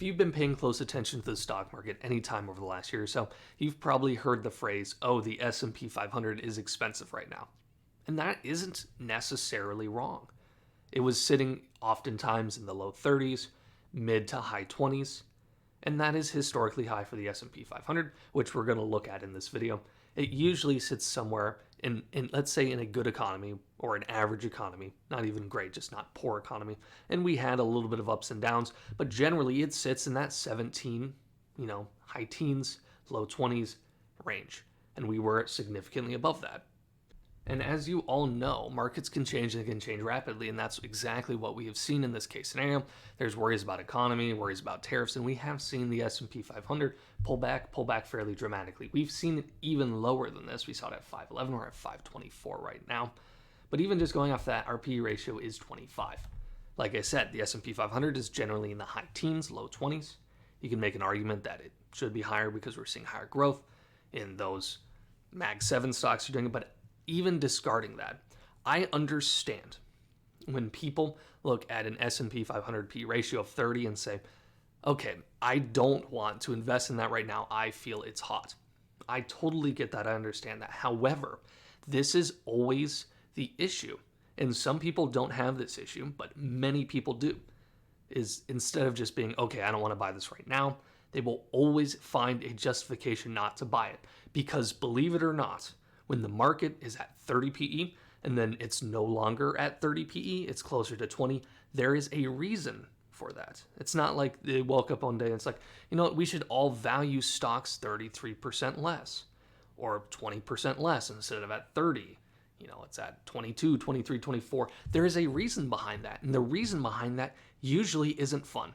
you've been paying close attention to the stock market any time over the last year or so, you've probably heard the phrase, oh, the S&P 500 is expensive right now. And that isn't necessarily wrong. It was sitting oftentimes in the low 30s, mid to high 20s, and that is historically high for the S&P 500, which we're going to look at in this video. It usually sits somewhere in let's say in a good economy or an average economy, not even great, just not poor economy. And we had a little bit of ups and downs, but generally it sits in that 17, high teens, low 20s range. And we were significantly above that. And as you all know, markets can change and they can change rapidly, and that's exactly what we have seen in this case scenario. There's worries about economy, worries about tariffs, and we have seen the S&P 500 pull back fairly dramatically. We've seen it even lower than this. We saw it at 511, we're at 524 right now. But even just going off that, our PE ratio is 25. Like I said, the S&P 500 is generally in the high teens, low 20s. You can make an argument that it should be higher because we're seeing higher growth in those Mag 7 stocks you're doing, but even discarding that, I understand when people look at an S&P 500 P ratio of 30 and say, okay, I don't want to invest in that right now. I feel it's hot. I totally get that. I understand that. However, this is always the issue. And some people don't have this issue, but many people do. Is instead of just being, okay, I don't want to buy this right now, they will always find a justification not to buy it. Because believe it or not, when the market is at 30 PE and then it's no longer at 30 PE, it's closer to 20, there is a reason for that. It's not like they woke up one day and it's like, we should all value stocks 33% less or 20% less instead of at 30. It's at 22, 23, 24. There is a reason behind that. And the reason behind that usually isn't fun.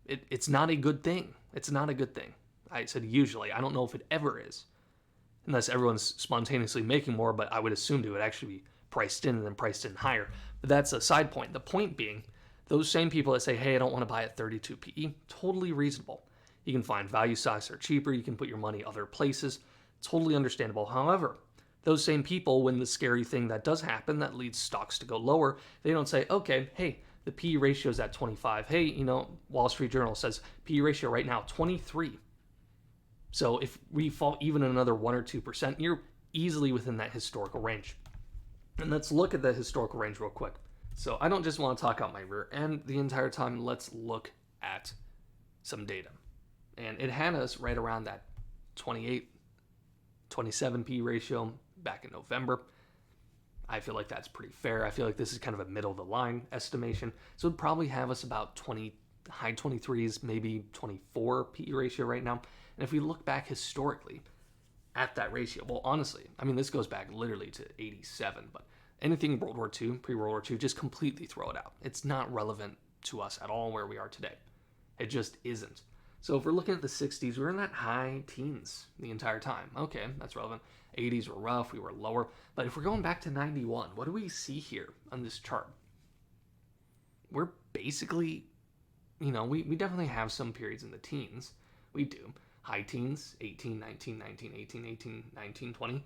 It's not a good thing. It's not a good thing. I said usually. I don't know if it ever is. Unless everyone's spontaneously making more, but I would assume it would actually be priced in and then priced in higher. But that's a side point. The point being, those same people that say, hey, I don't want to buy at 32 PE, totally reasonable. You can find value stocks that are cheaper. You can put your money other places. Totally understandable. However, those same people, when the scary thing that does happen that leads stocks to go lower, they don't say, okay, hey, the PE ratio is at 25. Hey, Wall Street Journal says PE ratio right now, 23. So if we fall even another 1 or 2%, you're easily within that historical range. And let's look at the historical range real quick. So I don't just want to talk out my rear end the entire time. Let's look at some data. And it had us right around that 28, 27 P ratio back in November. I feel like that's pretty fair. I feel like this is kind of a middle of the line estimation. So it'd probably have us about 20, high 23s, maybe 24 PE ratio right now. And if we look back historically at that ratio, well, honestly, this goes back literally to 87, but anything World War II, pre-World War II, just completely throw it out. It's not relevant to us at all where we are today. It just isn't. So if we're looking at the 60s, we're in that high teens the entire time. Okay, that's relevant. 80s were rough, we were lower. But if we're going back to 91, what do we see here on this chart? We're basically, we definitely have some periods in the teens. We do. High teens, 18, 19, 19, 18, 18, 19, 20.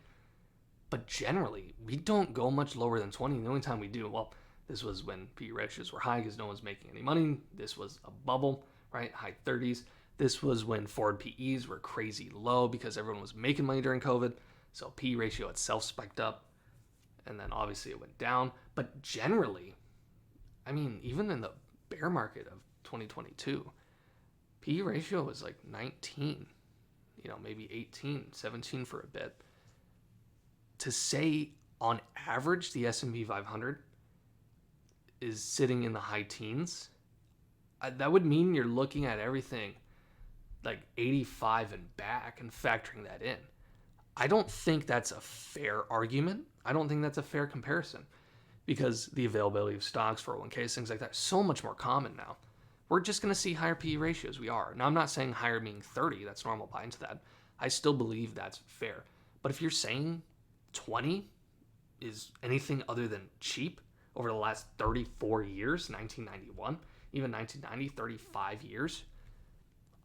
But generally, we don't go much lower than 20. The only time we do, well, this was when PE ratios were high because no one's making any money. This was a bubble, right? High 30s. This was when forward PEs were crazy low because everyone was making money during COVID. So PE ratio itself spiked up. And then obviously it went down. But generally, even in the bear market of 2022, PE ratio was like 19, maybe 18, 17 for a bit. To say on average the S&P 500 is sitting in the high teens, that would mean you're looking at everything like 85 and back and factoring that in. I don't think that's a fair argument. I don't think that's a fair comparison because the availability of stocks, 401ks, things like that, is so much more common now. We're just going to see higher PE ratios. We are. Now, I'm not saying higher meaning 30. That's normal. Buy into that. I still believe that's fair. But if you're saying 20 is anything other than cheap over the last 34 years, 1991, even 1990, 35 years,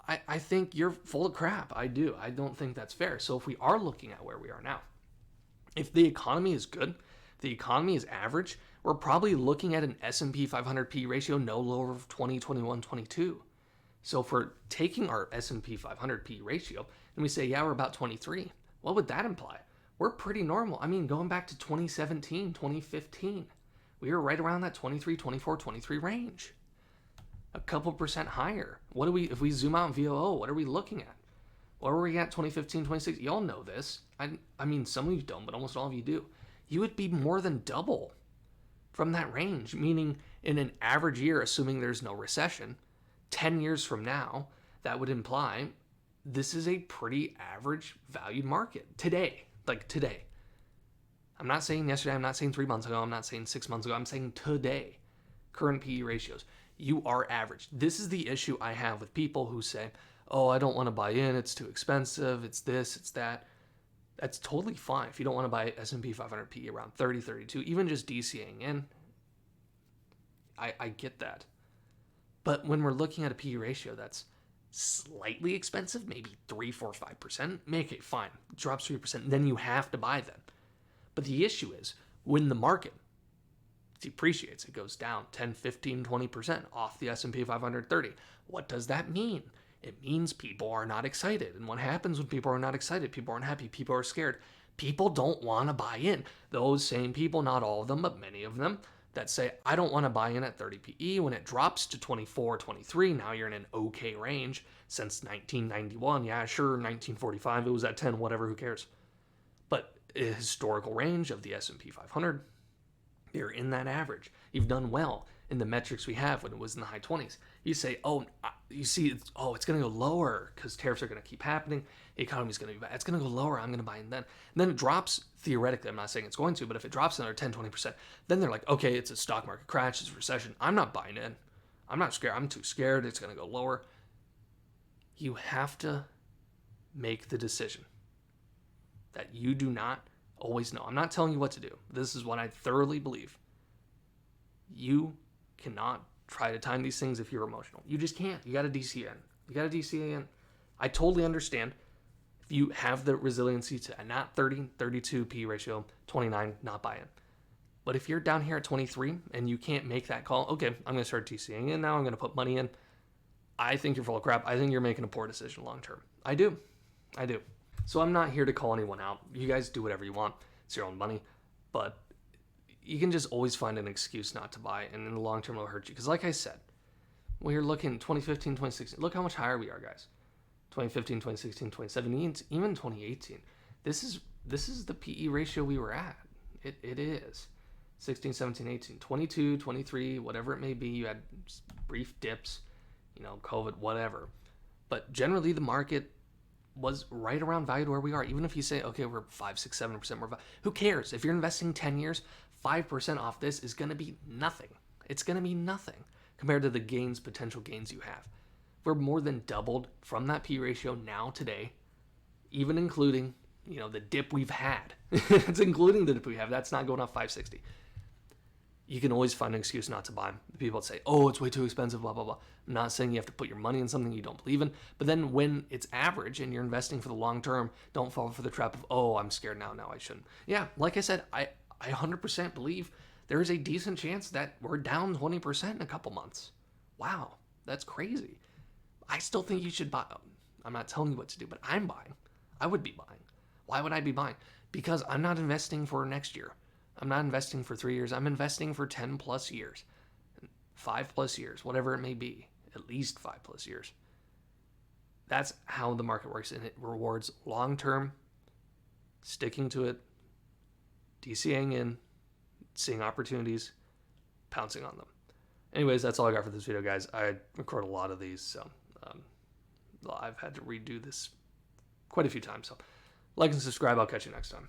I think you're full of crap. I do. I don't think that's fair. So if we are looking at where we are now, if the economy is good, the economy is average, we're probably looking at an S&P 500 P ratio no lower of 20, 21, 22. So for taking our S&P 500 P ratio and we say, yeah, we're about 23, what would that imply? We're pretty normal. I mean, going back to 2017, 2015, we were right around that 23, 24, 23 range. A couple percent higher. What do we, if we zoom out in VOO, what are we looking at? Where were we at 2015, 2016? Y'all know this. I mean, some of you don't, but almost all of you do. You would be more than double from that range, meaning in an average year, assuming there's no recession, 10 years from now, that would imply this is a pretty average valued market today. Like today. I'm not saying yesterday, I'm not saying 3 months ago, I'm not saying 6 months ago, I'm saying today. Current PE ratios. You are average. This is the issue I have with people who say, oh, I don't want to buy in, it's too expensive, it's this, it's that. That's totally fine if you don't want to buy S&P 500 PE around 30, 32, even just DCAing in. I get that. But when we're looking at a PE ratio that's slightly expensive, maybe 3, 4, 5%, make it fine. It drops 3%, then you have to buy them. But the issue is when the market depreciates, it goes down 10, 15, 20% off the S&P 530. What does that mean? It means people are not excited. And what happens when people are not excited? People aren't happy. People are scared. People don't want to buy in. Those same people, not all of them, but many of them, that say, I don't want to buy in at 30 PE. When it drops to 24, 23, now you're in an okay range since 1991. Yeah, sure, 1945, it was at 10, whatever, who cares? But a historical range of the S&P 500, you're in that average. You've done well in the metrics we have when it was in the high 20s. You say, oh, you see, it's going to go lower because tariffs are going to keep happening. The economy's going to be bad. It's going to go lower. I'm going to buy in then. And then it drops, theoretically, I'm not saying it's going to, but if it drops another 10, 20%, then they're like, okay, it's a stock market crash, it's a recession. I'm not buying in. I'm not scared. I'm too scared. It's going to go lower. You have to make the decision that you do not always know. I'm not telling you what to do. This is what I thoroughly believe. You cannot try to time these things if you're emotional. You just can't. You got to DCA in. You got to DCA in. I totally understand if you have the resiliency to not 30, 32 P ratio, 29, not buy in. But if you're down here at 23 and you can't make that call, okay, I'm going to start DCAing in now. I'm going to put money in. I think you're full of crap. I think you're making a poor decision long term. I do. So I'm not here to call anyone out. You guys do whatever you want. It's your own money. But you can just always find an excuse not to buy, and in the long term it'll hurt you. Because like I said, when you're looking 2015, 2016, look how much higher we are, guys. 2015, 2016, 2017, even 2018. This is the PE ratio we were at. It is. 16, 17, 18, 22, 23, whatever it may be. You had brief dips, COVID, whatever. But generally the market was right around valued where we are. Even if you say, okay, we're 5, 6, 7% more value. Who cares? If you're investing 10 years, 5% off this is going to be nothing. It's going to be nothing compared to the potential gains you have. We're more than doubled from that P ratio now today, even including, the dip we've had. It's including the dip we have. That's not going off 560. You can always find an excuse not to buy them. The people that say, oh, it's way too expensive, blah, blah, blah. I'm not saying you have to put your money in something you don't believe in. But then when it's average and you're investing for the long term, don't fall for the trap of, oh, I'm scared now I shouldn't. Yeah, like I said, I 100% believe there is a decent chance that we're down 20% in a couple months. Wow, that's crazy. I still think you should buy. I'm not telling you what to do, but I'm buying. I would be buying. Why would I be buying? Because I'm not investing for next year. I'm not investing for 3 years. I'm investing for 10 plus years, 5 plus years, whatever it may be, at least 5 plus years. That's how the market works, and it rewards long-term, sticking to it, DCAing in, seeing opportunities, pouncing on them. Anyways, that's all I got for this video, guys. I record a lot of these, so I've had to redo this quite a few times. So like and subscribe. I'll catch you next time.